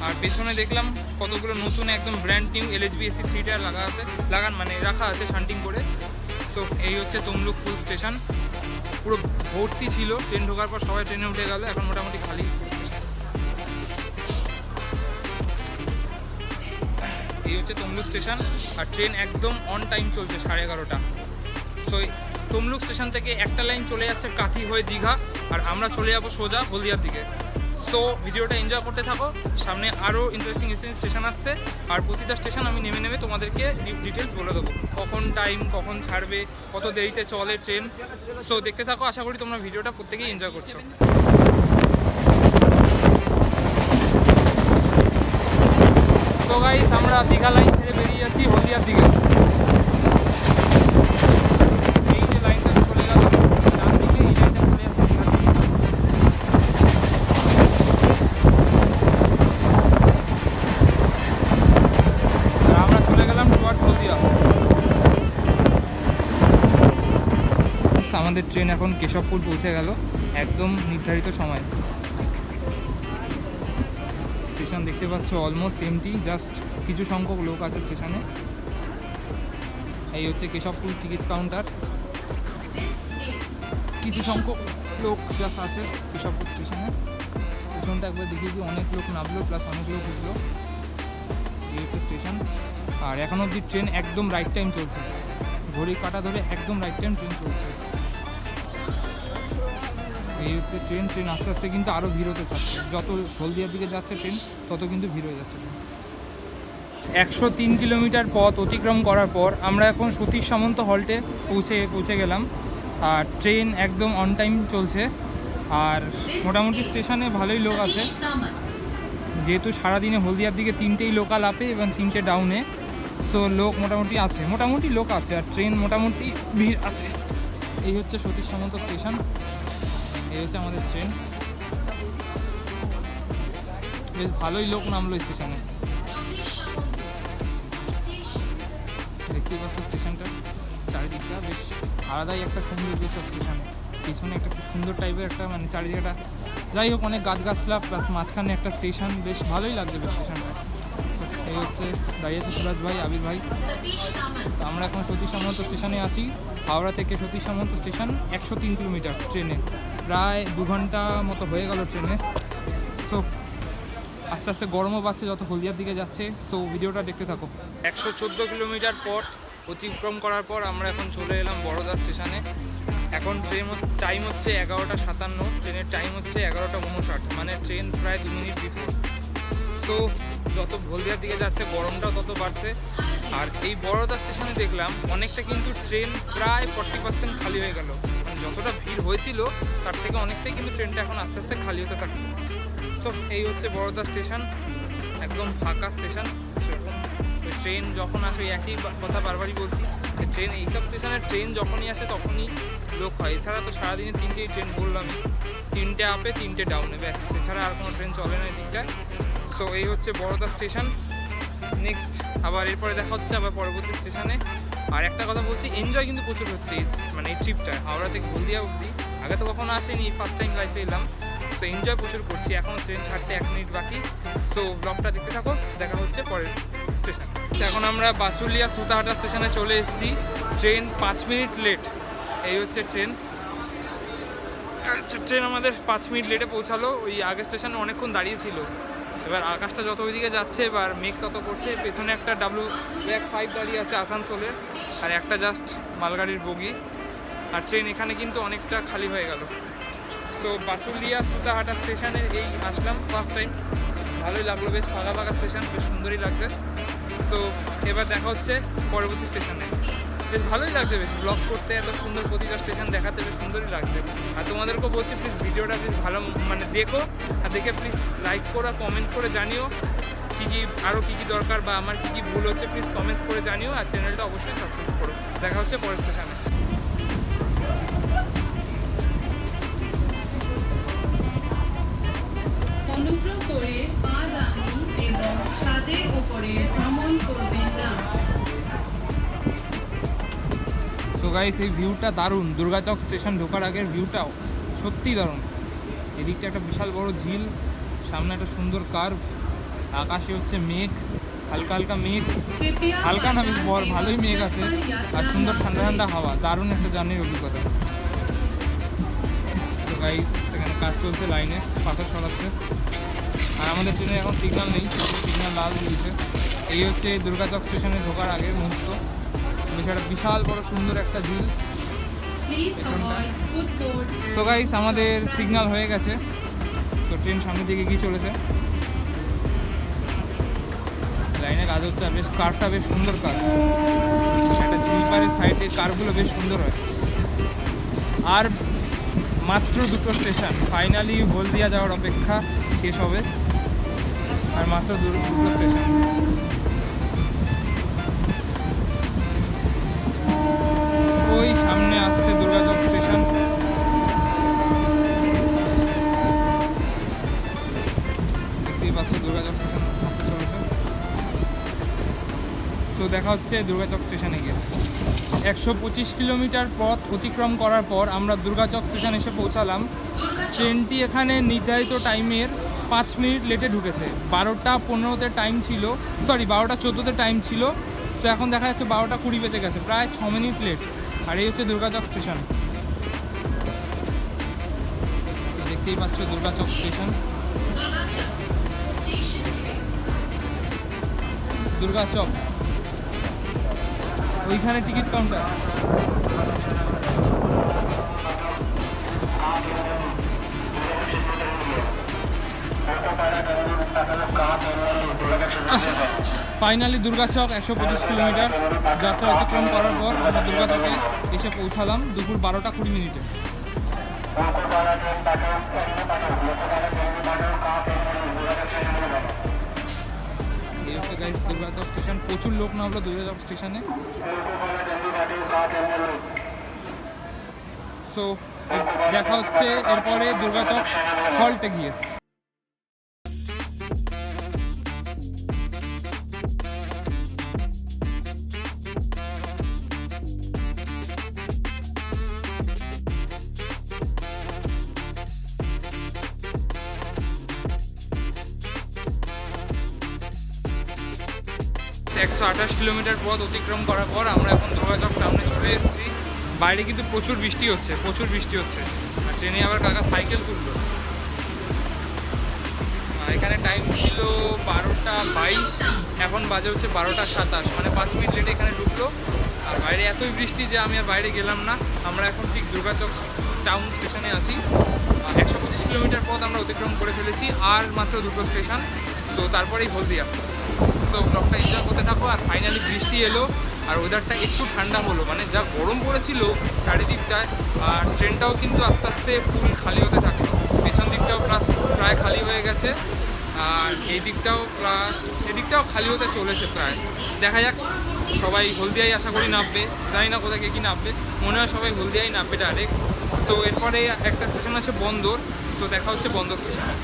আর পেছনে দেখলাম কতগুলো নতুন একদম ব্র্যান্ড নিউ LHBSC 3 টায়ার রাখা আছে শান্টিং করে। তো এই হচ্ছে তমলুক ফুল স্টেশন। পুরো ভর্তি ছিল, ট্রেন ঢোকার পর সবাই ট্রেনে উঠে গেল, এখন মোটামুটি খালি। এই হচ্ছে তমলুক স্টেশন, আর ট্রেন একদম অন টাইম চলছে 11:30। সো তমলুক স্টেশন থেকে একটা লাইন চলে যাচ্ছে কাঁথি হয়ে দীঘা, আর আমরা চলে যাবো সোজা হলদিয়ার দিকে। সো ভিডিওটা এনজয় করতে থাকো, সামনে আরও ইন্টারেস্টিং স্টেশন আসছে, আর প্রতিটা স্টেশন আমি নেমে নেমে তোমাদেরকে ডিটেলস বলে দেবো, কখন টাইম, কখন ছাড়বে, কত দেরিতে চলে ট্রেন। সো দেখতে থাকো, আশা করি তোমরা ভিডিওটা প্রত্যেকেই এনজয় করছো। তো গাইস, আমরা দীঘা লাইন ছেড়ে বেরিয়ে যাচ্ছি হলদিয়ার দিকে। এই যে লাইনটা চলে গেল ডান দিকে, এই লাইনটা চলে যাচ্ছে দীঘার দিকে। আর আমরা চলে গেলাম টুয়ার্ড হলদিয়া। আমাদের ট্রেন এখন কেশবপুর পৌঁছে গেল একদম নির্ধারিত সময়। স্টেশন দেখতে পাচ্ছ অলমোস্ট এমটি, জাস্ট কিছু সংখ্যক লোক আছে স্টেশনে। এই হচ্ছে কেশবপুর টিকিট কাউন্টার, কিছু সংখ্যক লোক জাস্ট আছে কেশবপুর স্টেশনে। স্টেশনটা একবার দেখিয়ে দিই, অনেক লোক নামলো প্লাস অনেক লোক উঠলো। এই হচ্ছে স্টেশন, আর এখন অবধি ট্রেন একদম রাইট টাইম চলছে, ঘড়ি কাটা ধরে একদম রাইট টাইম ট্রেন চলছে। এই হচ্ছে ট্রেন আস্তে আস্তে কিন্তু আরও ভিড় হতে থাকছে, যত হলদিয়ার দিকে যাচ্ছে ট্রেন তত কিন্তু ভিড় হয়ে যাচ্ছে। 103 কিলোমিটার পথ অতিক্রম করার পর আমরা এখন সতীশ সামন্ত হল্টে পৌঁছে গেলাম, আর ট্রেন একদম অন টাইম চলছে। আর মোটামুটি স্টেশনে ভালোই লোক আছে, যেহেতু সারাদিনে হলদিয়ার দিকে 3টেই লোকাল আপে এবং 3টে ডাউনে। তো লোক মোটামুটি লোক আছে, আর ট্রেন মোটামুটি ভিড় আছে। এই হচ্ছে সতীশ সামন্ত স্টেশন, এই হচ্ছে আমাদের ট্রেন। বেশ ভালোই লোক নামলো স্টেশনে, দেখতেই পাচ্ছ স্টেশনটা চারিদিকটা বেশ আলাদাই একটা সুন্দর বেশ স্টেশনে। পিছনে একটা খুব সুন্দর টাইপের একটা মানে চারিদিকটা, যাই হোক অনেক গাছগাছলা প্লাস মাঝখানে একটা স্টেশন, বেশ ভালোই লাগছে বেশ স্টেশনটা। এই হচ্ছে দাঁড়িয়েছে সুরাজ ভাই, আবির ভাই। তো আমরা এখন সতীশ সামন্ত স্টেশনে আছি। হাওড়া থেকে সতীশ সামন্ত স্টেশন 103 কিলোমিটার ট্রেনে, প্রায় 2 ঘন্টা মতো হয়ে গেল ট্রেনে। সো আস্তে আস্তে গরমও পাচ্ছে যত হলদিয়ার দিকে যাচ্ছে। সো ভিডিওটা দেখতে থাকো। 114 কিলোমিটার পথ অতিক্রম করার পর আমরা এখন চলে এলাম বড়দা স্টেশনে। এখন ট্রেন টাইম হচ্ছে 11:57, ট্রেনের টাইম হচ্ছে 11:59, মানে ট্রেন প্রায় 2 মিনিট বিফোর। তো যত হলদিয়ার দিকে যাচ্ছে গরমটাও তত বাড়ছে। আর এই বড়দা স্টেশনে দেখলাম অনেকটা কিন্তু ট্রেন প্রায় 40% খালি হয়ে গেল, মানে যতটা ভিড় হয়েছিল তার থেকে অনেকটাই কিন্তু ট্রেনটা এখন আস্তে আস্তে খালি হতে থাকছে। সো এই হচ্ছে বড়দা স্টেশন, একদম ফাঁকা স্টেশন। সেরকম ট্রেন যখন আসে, একই কথা বারবারই বলছি যে ট্রেন এইসব স্টেশনে ট্রেন যখনই আসে তখনই লোক হয়। এছাড়া তো সারাদিনে 3টেই ট্রেন বললামই, 3টে আপে 3টে ডাউনে, ব্যাস। এছাড়া আর কোনো ট্রেন চলে না এই দিকটায়। সো এই হচ্ছে বড়দা স্টেশন। নেক্সট আবার এরপরে দেখা হচ্ছে আবার পরবর্তী স্টেশনে। আর একটা কথা বলছি, এনজয় কিন্তু প্রচুর হচ্ছে মানে এই ট্রিপটা হাওড়া থেকে হলদিয়া অবধি। আগে তো কখনো আসেনি, ফার্স্ট টাইম লাইফে এলাম। তো এনজয় প্রচুর করছি। এখনও ট্রেন ছাড়তে 1 মিনিট বাকি। সো ব্লগটা দেখতে থাকো, দেখা হচ্ছে পরের স্টেশন। এখন আমরা বাসুলিয়া সুতাহাটা স্টেশনে চলে এসেছি, ট্রেন 5 মিনিট লেট। এই হচ্ছে ট্রেন। আচ্ছা, ট্রেন আমাদের 5 মিনিট লেটে পৌঁছালো। ওই আগের স্টেশনে অনেকক্ষণ দাঁড়িয়েছিল। এবার আকাশটা যত ওইদিকে যাচ্ছে এবার মেঘ তত করছে। পেছনে একটা W5 দাঁড়িয়ে আছে আসানসোলের, আর একটা জাস্ট মালগাড়ির বগি। আর ট্রেন এখানে কিন্তু অনেকটা খালি হয়ে গেল। সো বাসুলিয়া সুতাহাটা স্টেশনে এই আসলাম ফার্স্ট টাইম, ভালোই লাগলো, বেশ ফাঁকা ফাঁকা স্টেশন, বেশ সুন্দরই লাগছে। তো এবার দেখা হচ্ছে পরবর্তী স্টেশনে। বেশ ভালোই লাগছে, বেশ ব্লগ করতে এত সুন্দর প্রতিটা স্টেশন দেখাতে বেশ সুন্দরই লাগছে। আর তোমাদেরকেও বলছি প্লিজ ভিডিওটা বেশ ভালো মানে দেখো, আর দেখে প্লিজ লাইক করো, কমেন্ট করে জানিও আরও কী কী দরকার বা আমার কী কী ভুল হচ্ছে প্লিজ কমেন্টস করে জানিও। আর চ্যানেলটা অবশ্যই সাবস্ক্রাইব করো। দেখা হচ্ছে পরের স্টেশনে। অনুগ্রহ করে পাদানি এবং ছাদের উপরে ভ্রমণ করবেন না। সো গাইস, এই ভিউটা দারুণ। দুর্গাচক স্টেশন ঢোকার আগের ভিউটা সত্যিই দারুণ। এদিকটা একটা বিশাল বড় ঝিল, সামনে একটা সুন্দর কার্ভ, আকাশে হচ্ছে মেঘ, হালকা হালকা মেঘ, হালকা না বেশ ভালোই মেঘ আছে, আর সুন্দর ঠান্ডা ঠান্ডা হাওয়া। দারুণ একটা জার্নির অভিজ্ঞতা। তো গাইস, এখানে কাজ চলছে, লাইনে পাথর সরাচ্ছে। আর আমাদের ট্রেনে এখন সিগন্যাল নেই, সিগন্যাল লাল দিয়েছে। এই হচ্ছে দুর্গাচক স্টেশনে ঢোকার আগের মুহূর্ত। এছাড়া বিশাল বড় সুন্দর একটা ঝিল। Please avoid footboard and তো গাইস আমাদের সিগন্যাল হয়ে গেছে, তো ট্রেন সামনের দিকে গিয়ে চলেছে। লাইনে কাজ হচ্ছে, আর বেশ কারটা বেশ সুন্দর কার, একটা স্লিপারের সাইডের কারগুলো বেশ সুন্দর হয়। আর মাত্র দুটো স্টেশন, ফাইনালি হলদিয়া যাওয়ার অপেক্ষা শেষ হবে। আর মাত্র দুটো স্টেশন। ওই সামনে আসছে দুর্গাচক স্টেশন। দেখতেই পাচ্ছ দুর্গাচক স্টেশন চলছে। তো দেখা হচ্ছে দুর্গাচক স্টেশনে গিয়ে। 125 কিলোমিটার পথ অতিক্রম করার পর আমরা দুর্গাচক স্টেশন এসে পৌঁছালাম। ট্রেনটি এখানে নির্ধারিত টাইমের 5 মিনিট লেটে ঢুকেছে। 12টা 15তে টাইম ছিল, 12টা 14তে টাইম ছিল। তো এখন দেখা যাচ্ছে 12টা 20 বেজে গেছে, প্রায় 6 মিনিট লেট। আর এই হচ্ছে দুর্গাচক স্টেশন। দেখতেই পাচ্ছ দুর্গাচক স্টেশন। দুর্গাচক, ওইখানে ticket counter. Finally Durgachak 125 kilometre যাত্রা অতিক্রম করার পর আমরা দুর্গাচকে এসে পৌঁছালাম দুপুর 12টা 20 মিনিটে। এই হচ্ছে গাইস দুর্গাচক স্টেশন। প্রচুর লোক নামলো দুর্গাচক স্টেশনে। তো দেখা হচ্ছে এরপরে দুর্গাচক হল্টে গিয়ে। 128 কিলোমিটার পথ অতিক্রম করার পর আমরা এখন দুর্গাচক টাউনে চলে এসেছি। বাইরে কিন্তু প্রচুর বৃষ্টি হচ্ছে, প্রচুর বৃষ্টি হচ্ছে। আর ট্রেনে আবার কাকা সাইকেল তুললো। এখানে টাইম ছিল 12টা 22, এখন বাজে হচ্ছে 12টা 27, মানে 5 মিনিট লেটে এখানে ঢুকলো। আর বাইরে এতই বৃষ্টি যে আমি আর বাইরে গেলাম না। আমরা এখন ঠিক দুর্গাচক টাউন স্টেশনে আছি। 125 কিলোমিটার পথ আমরা অতিক্রম করে ফেলেছি, আর মাত্র দুটো স্টেশন। তো তারপরেই হলদিয়া। তো ব্লগটা এনজয় করতে থাকো। আর ফাইনালি বৃষ্টি এলো, আর ওয়েদারটা একটু ঠান্ডা হলো, মানে যা গরম পড়েছিল চারিদিকটায়। আর ট্রেনটাও কিন্তু আস্তে আস্তে ফুল খালি হতে থাকলো। পেছন দিকটাও প্রায় খালি হয়ে গেছে, আর এই দিকটাও খালি হতে চলেছে প্রায়। দেখা যাক, সবাই হলদিয়ায় আশা করি নামবে। জানি না কোথায় কি নামবে, মনে হয় সবাই হলদিয়ায় নামবে ডাইরেক্ট। তো এরপরে একটা স্টেশন আছে বন্দর। তো দেখা হচ্ছে বন্দর স্টেশনে।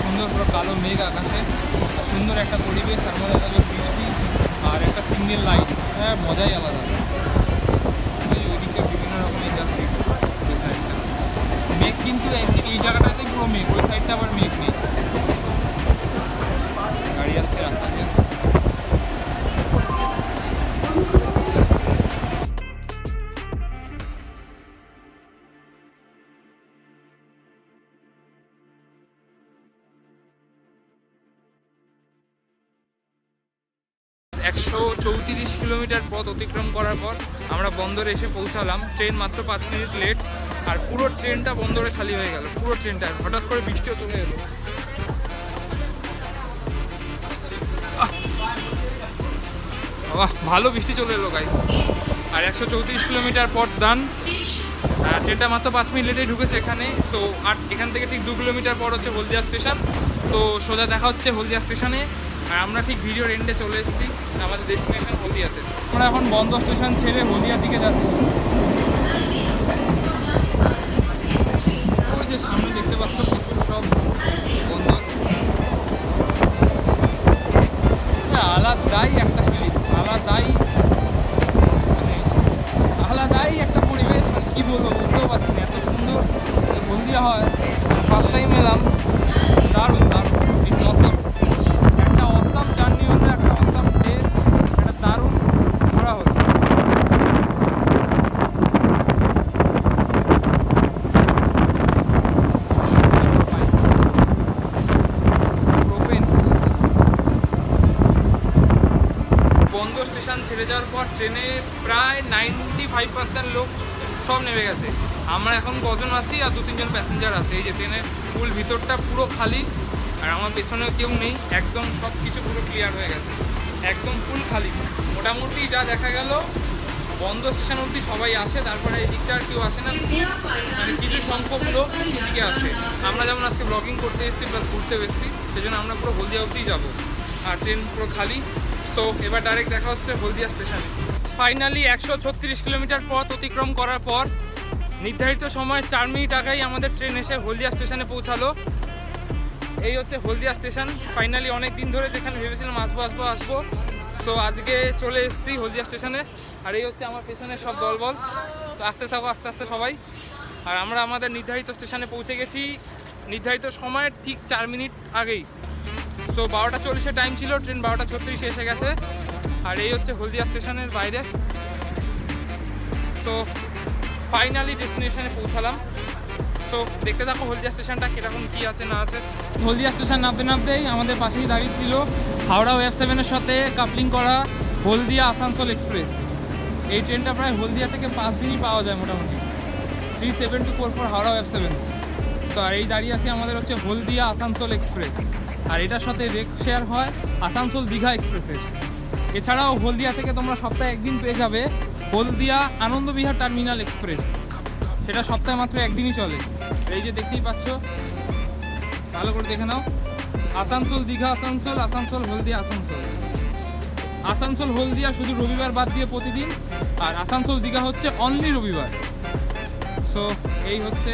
সুন্দর পুরো কালো মেঘ আকাশে, সুন্দর একটা পরিবেশ, তার মধ্যে একটা বৃষ্টি আর একটা সিঙ্গেল লাইট, হ্যাঁ মজাই আলাদা। ওইদিকে বিভিন্ন রকম ইন্ডাস্ট্রি, ওই সাইডটা মেঘ, কিন্তু এই জায়গাটাতেই পুরো মেঘ, ওই সাইডটা আবার মেঘ নেই। গাড়ি আসছে রাস্তাতে। 134 কিলোমিটার পথ অতিক্রম করার পর আমরা বন্দরে এসে পৌঁছালাম। ট্রেন মাত্র 5 মিনিট লেট, আর পুরো ট্রেনটা বন্দরে খালি হয়ে গেল, পুরো ট্রেনটা। হঠাৎ করে বৃষ্টিও চলে এলো। ভালো বৃষ্টি চলে এলো গাইস। আর 134 কিলোমিটার পথ ডান। ট্রেনটা মাত্র 5 মিনিট লেটেই ঢুকেছে এখানে। তো আর এখান থেকে ঠিক 2 কিলোমিটার পর হচ্ছে হলদিয়া স্টেশন। তো সোজা দেখা হচ্ছে হলদিয়া স্টেশনে। আর আমরা ঠিক ভিডিওর এন্ডে চলে এসেছি, আমাদের ডেস্টিনেশন হলদিয়াতে। আমরা এখন বন্দর স্টেশন ছেড়ে হলদিয়ার দিকে যাচ্ছি। ওই যে সামনে দেখতে পাচ্ছ প্রচুর সব বন্দর। আলাদাই একটা ফিলিংস, আলাদাই একটা পরিবেশ, মানে কী বলবো, বুঝতেও পারছি না। এত সুন্দর ফার্স্ট টাইম এলাম, দারুণ দারুণ, ইটস অসাম। একটা অসাম জার্নি হলো, একটা অসাম ডে, একটা দারুণ ঘোরা হলো। বন্ধ স্টেশন ছেড়ে যাওয়ার পর ট্রেনে প্রায় 95% লোক সব নেমে গেছে। আমরা এখন কজন আছি আর 2-3 জন প্যাসেঞ্জার আছে। এই যে ট্রেনের ফুল ভিতরটা পুরো খালি, আর আমার পেছনেও কেউ নেই, একদম সব কিছু পুরো ক্লিয়ার হয়ে গেছে, একদম ফুল খালি। মোটামুটি যা দেখা গেল বন্ধ স্টেশন অবধি সবাই আসে, তারপরে এই দিকটা আর কেউ আসে না, মানে কিছু সংখ্যক লোক এদিকে আসে। আমরা যেমন আজকে ব্লগিং করতে এসেছি প্লাস ঘুরতে এসেছি, সেই জন্য আমরা পুরো হলদিয়া অবধিই যাবো, আর ট্রেন পুরো খালি। তো এবার ডাইরেক্ট দেখা হচ্ছে হলদিয়া স্টেশনে। ফাইনালি 136 কিলোমিটার পথ অতিক্রম করার পর নির্ধারিত সময় 4 মিনিট আগেই আমাদের ট্রেন এসে হলদিয়া স্টেশনে পৌঁছালো। এই হচ্ছে হলদিয়া স্টেশন। ফাইনালি অনেক দিন ধরে যেখানে ভেবেছিলাম আসবো, সো আজকে চলে এসেছি হলদিয়া স্টেশনে। আর এই হচ্ছে আমার পেছনে সব দলবল। তো আস্তে আস্তে সবাই, আর আমরা আমাদের নির্ধারিত স্টেশনে পৌঁছে গেছি নির্ধারিত সময়ের ঠিক 4 মিনিট আগেই। সো 12:40 টাইম ছিল, ট্রেন 12:36 এসে গেছে। আর এই হচ্ছে হলদিয়া স্টেশনের বাইরে। সো ফাইনালি ডেস্টিনেশনে পৌঁছালাম। তো দেখতে থাকো হলদিয়া স্টেশনটা কীরকম কী আছে না আছে। হলদিয়া স্টেশন নামতেই আমাদের পাশেই দাঁড়িয়ে ছিল হাওড়া ওয়েব 7-এর সাথে কাপলিং করা হলদিয়া আসানসোল এক্সপ্রেস। এই ট্রেনটা প্রায় হলদিয়া থেকে 5 দিনই পাওয়া যায় মোটামুটি, 37244 হাওড়া ওয়েব 7। তো আর এই দাঁড়িয়ে আছে আমাদের হচ্ছে হলদিয়া আসানসোল এক্সপ্রেস, আর এটার সাথে রেক শেয়ার হয় আসানসোল দীঘা এক্সপ্রেসের। এছাড়াও হলদিয়া থেকে তোমরা সপ্তাহে একদিন পেয়ে যাবে হলদিয়া আনন্দবিহার টার্মিনাল এক্সপ্রেস, সেটা সপ্তাহে মাত্র একদিনই চলে। এই যে দেখতেই পাচ্ছ, ভালো করে দেখে নাও, আসানসোল দীঘা আসানসোল, আসানসোল হলদিয়া আসানসোল। আসানসোল হলদিয়া শুধু রবিবার বাদ দিয়ে প্রতিদিন, আর আসানসোল দীঘা হচ্ছে অনলি রবিবার। সো এই হচ্ছে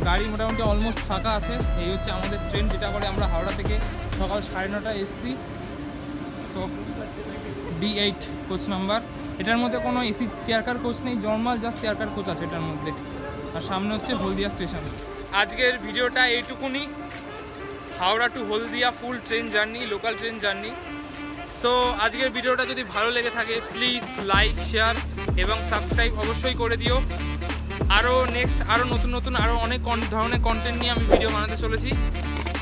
গাড়ি মোটামুটি অলমোস্ট ফাঁকা আছে। এই হচ্ছে আমাদের ট্রেন, যেটা করে আমরা হাওড়া থেকে সকাল 9:30 এসছি। So D8 coach number. এটার মধ্যে কোনো এসি চেয়ারকার কোচ নেই, নর্মাল জাস্ট চেয়ারকার কোচ আছে এটার মধ্যে। আর সামনে হচ্ছে হলদিয়া স্টেশন। আজকের ভিডিওটা এইটুকুনি, Howrah to Haldia full train journey, local train journey. তো আজকের ভিডিওটা যদি ভালো লেগে থাকে প্লিজ লাইক, শেয়ার এবং সাবস্ক্রাইব অবশ্যই করে দিও। আরও নেক্সট আরও নতুন আরও অনেক ধরনের কন্টেন্ট নিয়ে আমি ভিডিও বানাতে চলেছি।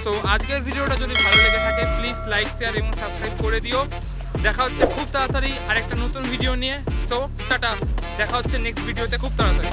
সো আজকের ভিডিওটা যদি ভালো লেগে থাকে প্লিজ লাইক, শেয়ার এবং সাবস্ক্রাইব করে দিও। দেখা হচ্ছে খুব তাড়াতাড়ি আরেকটা নতুন ভিডিও নিয়ে। সো টাটা, দেখা হচ্ছে নেক্সট ভিডিওতে খুব তাড়াতাড়ি।